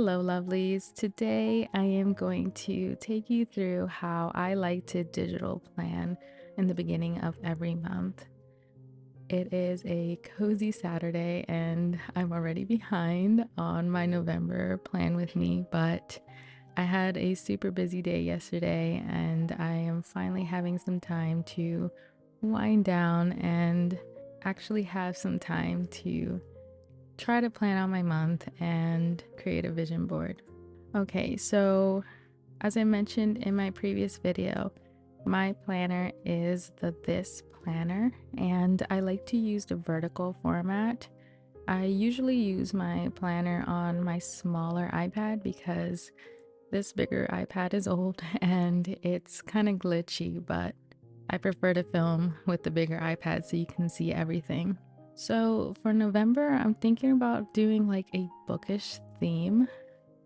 Hello, lovelies. Today I am going to take you through how I like to digital plan in the beginning of every month. It is a cozy Saturday and I'm already behind on my November plan with me, but I had a super busy day yesterday and I am finally having some time to wind down and actually have some time to try to plan out my month and create a vision board. Okay, so as I mentioned in my previous video, my planner is the This Planner, and I like to use the vertical format. I usually use my planner on my smaller iPad because this bigger iPad is old and it's kind of glitchy, but I prefer to film with the bigger iPad so you can see everything. So for November, I'm thinking about doing like a bookish theme.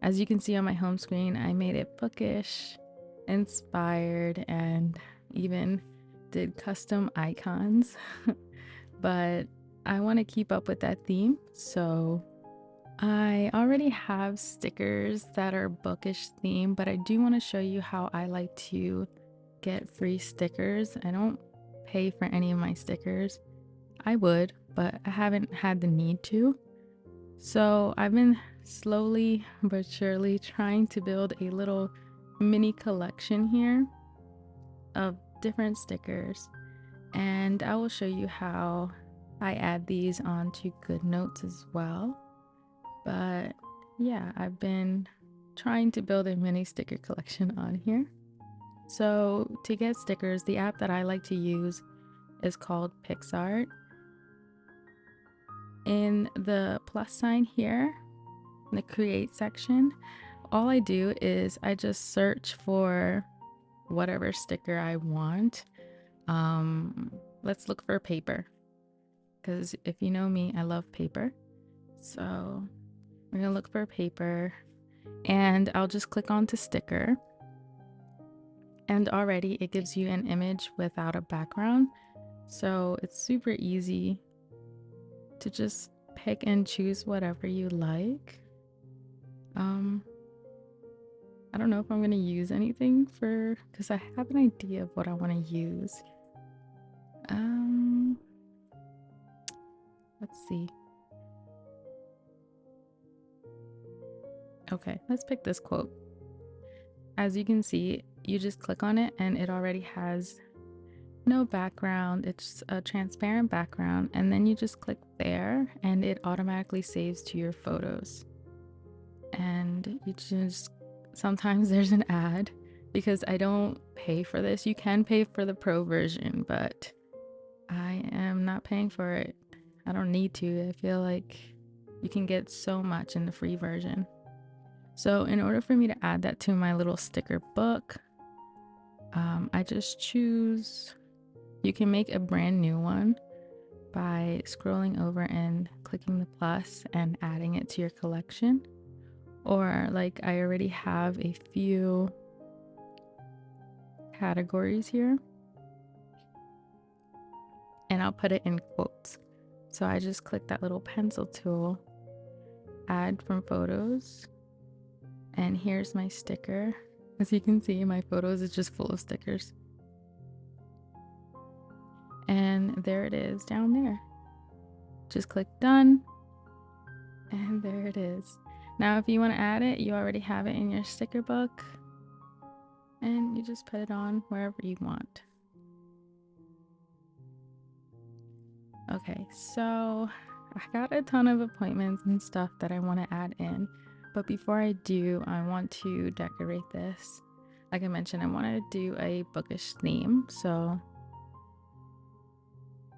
As you can see on my home screen, I made it bookish, inspired, and even did custom icons. But I want to keep up with that theme, so I already have stickers that are bookish theme, but I do want to show you how I like to get free stickers. I don't pay for any of my stickers. I would, but I haven't had the need to. So I've been slowly but surely trying to build a little mini collection here of different stickers, and I will show you how I add these onto GoodNotes as well. But yeah, I've been trying to build a mini sticker collection on here. So to get stickers, the app that I like to use is called Pics. In the plus sign here, in the create section, all I do is I just search for whatever sticker I want. Let's look for paper, because if you know me, I love paper. So we're gonna look for paper and I'll just click onto sticker, and already it gives you an image without a background. So it's super easy to just pick and choose whatever you like. I don't know if I'm gonna use anything because I have an idea of what I want to use. Let's see. Okay, let's pick this quote. As you can see, you just click on it and it already has no background. It's a transparent background, and then you just click there and it automatically saves to your photos. And you just, sometimes there's an ad because I don't pay for this. You can pay for the pro version, but I am not paying for it. I don't need to. I feel like you can get so much in the free version. So in order for me to add that to my little sticker book, I just choose, you can make a brand new one by scrolling over and clicking the plus and adding it to your collection. Or like I already have a few categories here and I'll put it in quotes. So I just click that little pencil tool, add from photos, and here's my sticker. As you can see, my photos is just full of stickers. And there it is down there. Just click done, and there it is. Now if you want to add it, you already have it in your sticker book, and you just put it on wherever you want. Okay, so I got a ton of appointments and stuff that I want to add in, but before I do, I want to decorate this. Like I mentioned, I want to do a bookish theme, so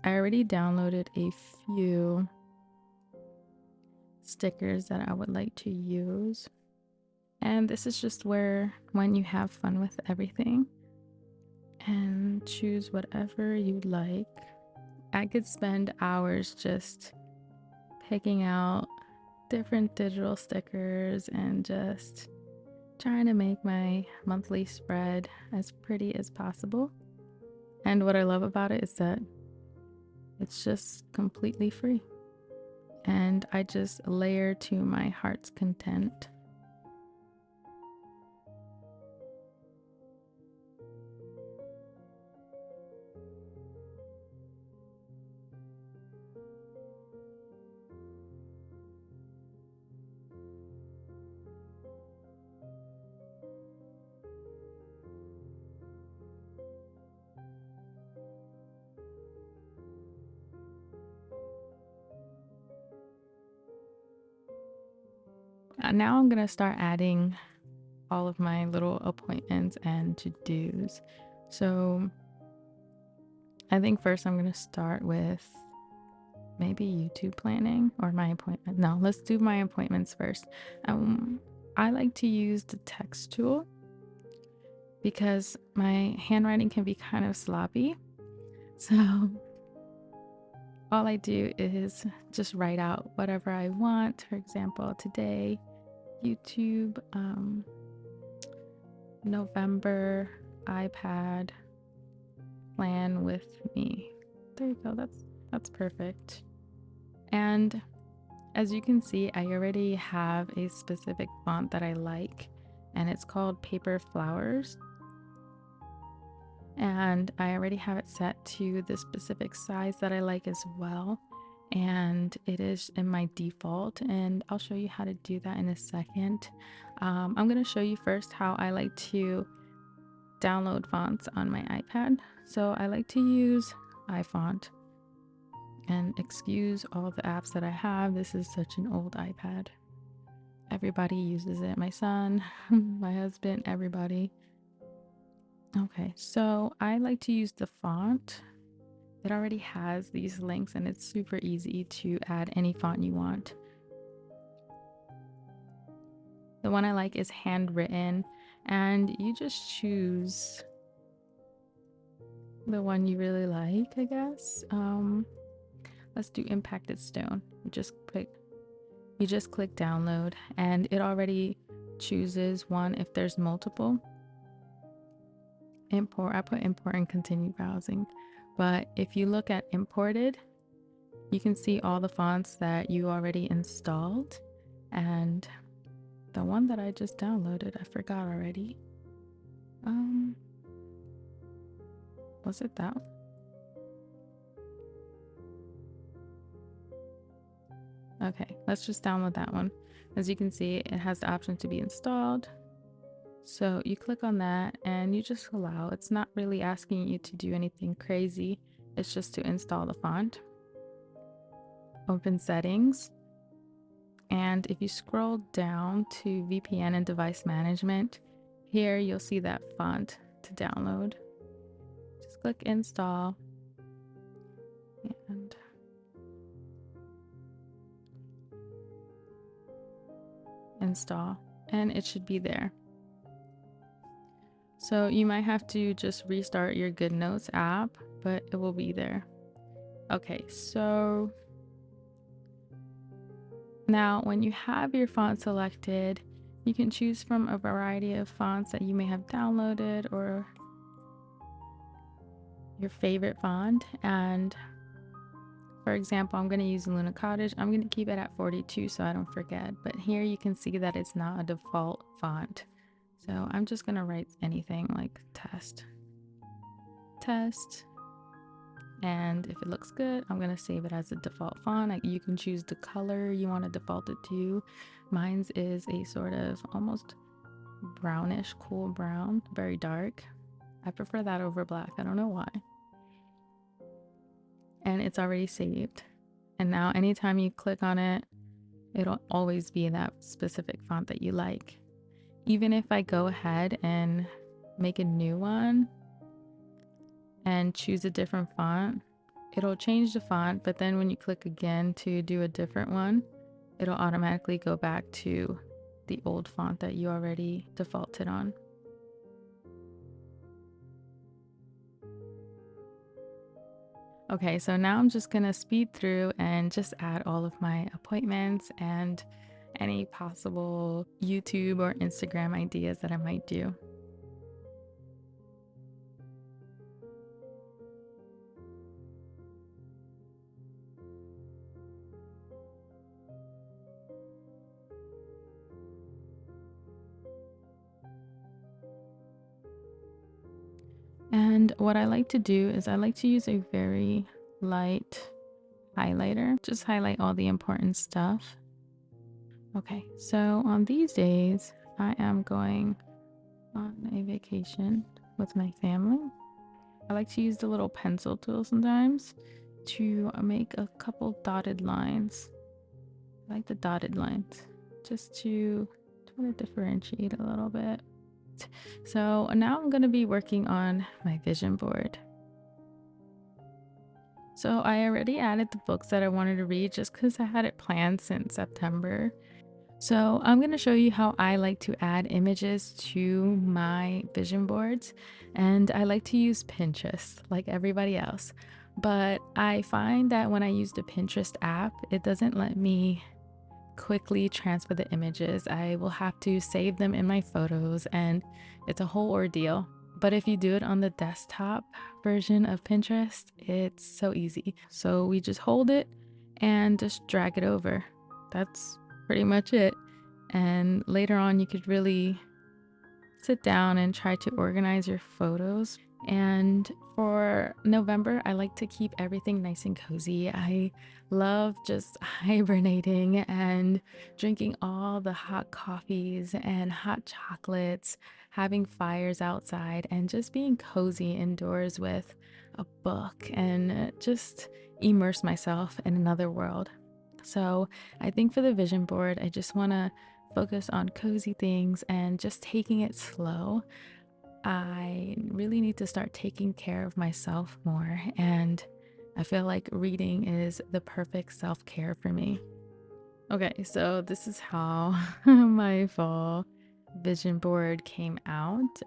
I already downloaded a few stickers that I would like to use. And this is just where, when you have fun with everything and choose whatever you like. I could spend hours just picking out different digital stickers and just trying to make my monthly spread as pretty as possible. And what I love about it is that it's just completely free. And I just layer to my heart's content. now I'm gonna start adding all of my little appointments and to-dos. So I think first I'm gonna start with maybe YouTube planning or my appointment. No, let's do my appointments first. I like to use the text tool because my handwriting can be kind of sloppy. So all I do is just write out whatever I want. For example, today, YouTube, November, iPad, plan with me. There you go. That's perfect. And as you can see, I already have a specific font that I like, and it's called Paper Flowers. And I already have it set to the specific size that I like as well. And it is in my default, and I'll show you how to do that in a second. I'm going to show you first how I like to download fonts on my iPad. So I like to use iFont, and excuse all the apps that I have. This is such an old iPad. Everybody uses it. My son, my husband, everybody. Okay, so I like to use the font. It already has these links and it's super easy to add any font you want. The one I like is handwritten, and you just choose the one you really like, I guess. Let's do impacted stone. You just click download, and it already chooses one if there's multiple. Import, I put import and continue browsing. But if you look at imported, you can see all the fonts that you already installed. And the one that I just downloaded, I forgot already. Was it that one? Okay, let's just download that one. As you can see, it has the option to be installed. So you click on that and you just allow. It's not really asking you to do anything crazy. It's just to install the font. Open settings. And if you scroll down to VPN and device management, here you'll see that font to download. Just click install and install, and it should be there. So you might have to just restart your GoodNotes app, but it will be there. Okay, so now when you have your font selected, you can choose from a variety of fonts that you may have downloaded or your favorite font. And for example, I'm going to use Luna Cottage. I'm going to keep it at 42 so I don't forget. But here you can see that it's not a default font. So I'm just going to write anything like test. And if it looks good, I'm going to save it as a default font. You can choose the color you want to default it to. Mine's is a sort of almost brownish, cool brown, very dark. I prefer that over black. I don't know why. And it's already saved. And now anytime you click on it, it'll always be that specific font that you like. Even if I go ahead and make a new one and choose a different font, it'll change the font, but then when you click again to do a different one, it'll automatically go back to the old font that you already defaulted on. Okay, so now I'm just gonna speed through and just add all of my appointments and any possible YouTube or Instagram ideas that I might do. And what I like to do is I like to use a very light highlighter, just highlight all the important stuff. Okay, so on these days, I am going on a vacation with my family. I like to use the little pencil tool sometimes to make a couple dotted lines. I like the dotted lines. just to want to differentiate a little bit. So now I'm going to be working on my vision board. So I already added the books that I wanted to read just because I had it planned since September. So I'm going to show you how I like to add images to my vision boards, and I like to use Pinterest like everybody else. But I find that when I use the Pinterest app, it doesn't let me quickly transfer the images. I will have to save them in my photos, and it's a whole ordeal. But if you do it on the desktop version of Pinterest, it's so easy. So we just hold it and just drag it over. That's pretty much it. And later on, you could really sit down and try to organize your photos. And for November, I like to keep everything nice and cozy. I love just hibernating and drinking all the hot coffees and hot chocolates, having fires outside, and just being cozy indoors with a book and just immerse myself in another world. So I think for the vision board, I just want to focus on cozy things and just taking it slow. I really need to start taking care of myself more, and I feel like reading is the perfect self-care for me. Okay, so this is how my fall vision board came out.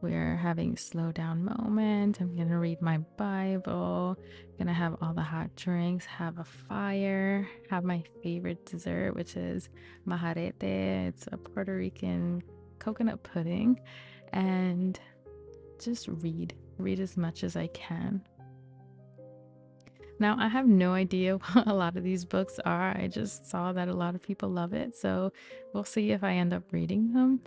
We're having a slow down moment. I'm gonna read my Bible, gonna have all the hot drinks, have a fire, have my favorite dessert, which is majarete. It's a Puerto Rican coconut pudding, and just read as much as I can. Now, I have no idea what a lot of these books are. I just saw that a lot of people love it, so we'll see if I end up reading them.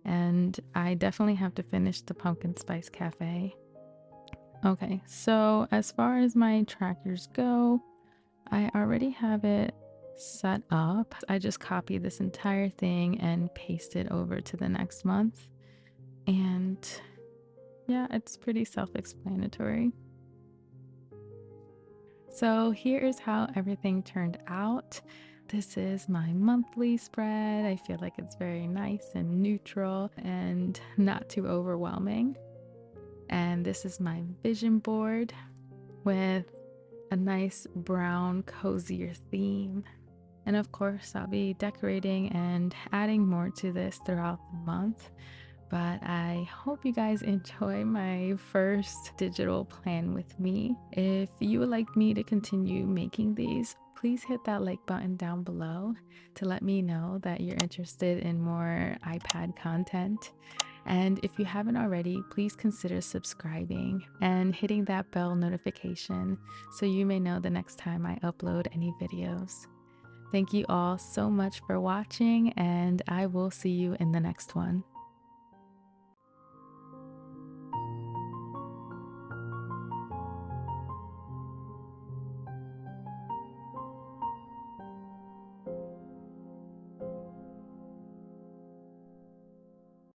And I definitely have to finish the Pumpkin Spice Cafe. Okay, so as far as my trackers go, I already have it set up. I just copy this entire thing and paste it over to the next month. And yeah, it's pretty self-explanatory. So here is how everything turned out. This is my monthly spread. I feel like it's very nice and neutral and not too overwhelming. And this is my vision board with a nice brown, cozier theme. And of course, I'll be decorating and adding more to this throughout the month. But I hope you guys enjoy my first digital plan with me. If you would like me to continue making these, please hit that like button down below to let me know that you're interested in more iPad content. And if you haven't already, please consider subscribing and hitting that bell notification so you may know the next time I upload any videos. Thank you all so much for watching, and I will see you in the next one.